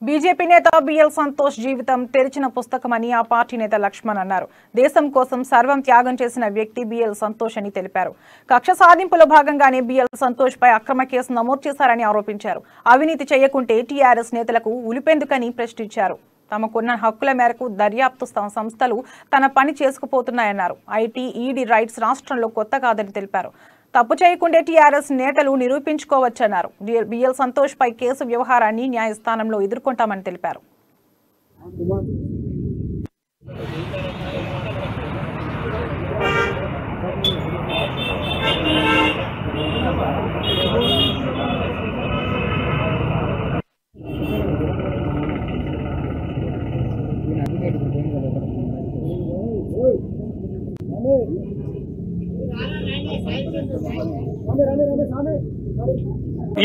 BJP నేత BL Santosh జీవితం తెరిచిన పుస్తకమని ఆ పార్టీ నేత లక్ష్మణ్ అన్నారు. దేశం కోసం సర్వం త్యాగం చేసిన వ్యక్తి బిఎల్ సంతోష్ అని తెలిపారు. కక్ష సాధింపులో భాగంగానే బిఎల్ సంతోష్ పై అక్రమ కేసు నమోదు చేశారని ఆరోపించారు. అవినీతి చేయకుంటే టీఆర్ఎస్ నేతలకు ఉలిపెందుకని ప్రశ్నించారు. తమకున్న హక్కుల మేరకు దర్యాప్తు సంస్థలు తన పని చేసుకుపోతున్నాయన్నారు. ఐటీ, ఈడీ రైట్స్ రాష్ట్రంలో కొత్త కాదని తెలిపారు. తప్పు చేయకుండే టీఆర్ఎస్ నేతలు నిరూపించుకోవచ్చన్నారు. బిఎల్ సంతోష్ పై కేసు వ్యవహారాన్ని న్యాయస్థానంలో ఎదుర్కొంటామని తెలిపారు.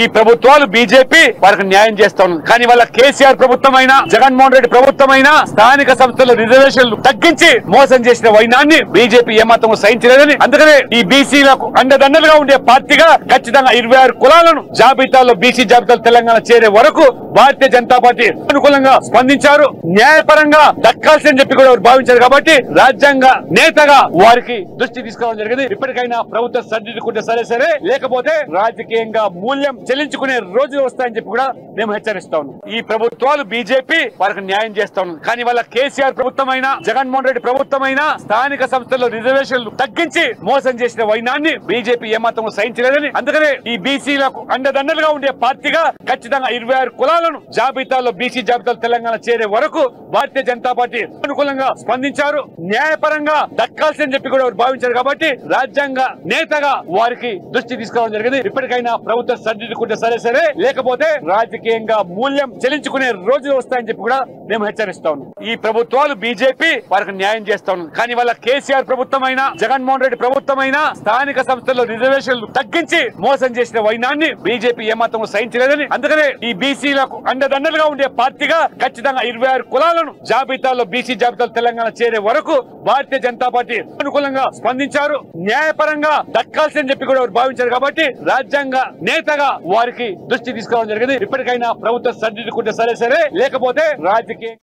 ఈ ప్రభుత్వాలు బీజేపీ వారికి న్యాయం చేస్తా ఉంది. కానీ వాళ్ళ కేసీఆర్ ప్రభుత్వమైనా, జగన్మోహన్ రెడ్డి ప్రభుత్వమైనా స్థానిక సంస్థల రిజర్వేషన్లు తగ్గించి మోసం చేసిన వైనాన్ని బీజేపీ ఏమాత్రం సహించలేదని, అందుకనే ఈ బీసీలకు అండదండలుగా ఉండే పార్టీగా ఖచ్చితంగా 26 కులాలను జాబితాలో బీసీ జాబితాలో తెలంగాణ చేరే వరకు భారతీయ జనతా పార్టీ అనుకూలంగా స్పందించారు. న్యాయపరంగా దక్కాల్సిందని చెప్పి కూడా భావించారు. కాబట్టి రాజ్యాంగ నేతగా వారికి దృష్టి తీసుకోవడం జరిగింది. ఇప్పటికైనా ప్రభుత్వం సర్దిద్దుకుంటే సరే, లేకపోతే రాజకీయంగా మూల్యం చెల్లించుకునే రోజులు వస్తాయని చెప్పి కూడా మేము హెచ్చరిస్తా ఉన్నాం. ఈ ప్రభుత్వాలు బీజేపీ వారికి న్యాయం చేస్తా ఉంది. కానీ వాళ్ళ కేసీఆర్ ప్రభుత్వమైనా, జగన్మోహన్ రెడ్డి ప్రభుత్వమైనా స్థానిక సంస్థల్లో రిజర్వేషన్లు తగ్గించి మోసం చేసిన వైనాన్ని బీజేపీ ఏమాత్రం సహించలేదని, అందుకనే ఈ బీసీలకు అండదండలుగా ఉండే పార్టీగా ఖచ్చితంగా 26 కులాలను జాబితాలో బీసీ జాబితాలో తెలంగాణ చేరే వరకు భారతీయ జనతా పార్టీ అనుకూలంగా స్పందించారు. న్యాయపరంగా దక్కాల్సిందని చెప్పి కూడా భావించారు. కాబట్టి రాజ్యాంగ నేతగా వారికి దృష్టి తీసుకోవడం జరిగింది. ఇప్పటికైనా ప్రభుత్వం సర్దిద్దుకుంటే సరే, లేకపోతే రాజకీయంగా మూల్యం చెల్లించుకునే రోజులు వస్తాయని చెప్పి కూడా మేము హెచ్చరిస్తా ఉన్నాం. ఈ ప్రభుత్వాలు బీజేపీ వారికి న్యాయం చేస్తా ఉంది. కానీ వాళ్ళ కేసీఆర్ ప్రభుత్వమైనా, జగన్మోహన్ రెడ్డి ప్రభుత్వమైనా స్థానిక సంస్థల్లో రిజర్వేషన్లు తగ్గించి మోసం చేసిన వైనాన్ని బీజేపీ ఏమాత్రం సహించలేదని, అందుకనే ఈ బీసీలకు అండదండలుగా ఉండే పార్టీగా ఖచ్చితంగా 26 కులాలను జాబితాలో బీసీ జాబితాలో తెలంగాణ చేరే వరకు భారతీయ జనతా పార్టీ అనుకూలంగా స్పందించారు. న్యాయపరంగా దక్కాల్సిందని చెప్పి కూడా భావించారు. కాబట్టి రాజ్యాంగ నేతగా వారికి దృష్టి తీసుకోవడం జరిగింది. ఇప్పటికైనా ప్రభుత్వం సర్దిద్దుకుంటే సరే, లేకపోతే రాజకీయ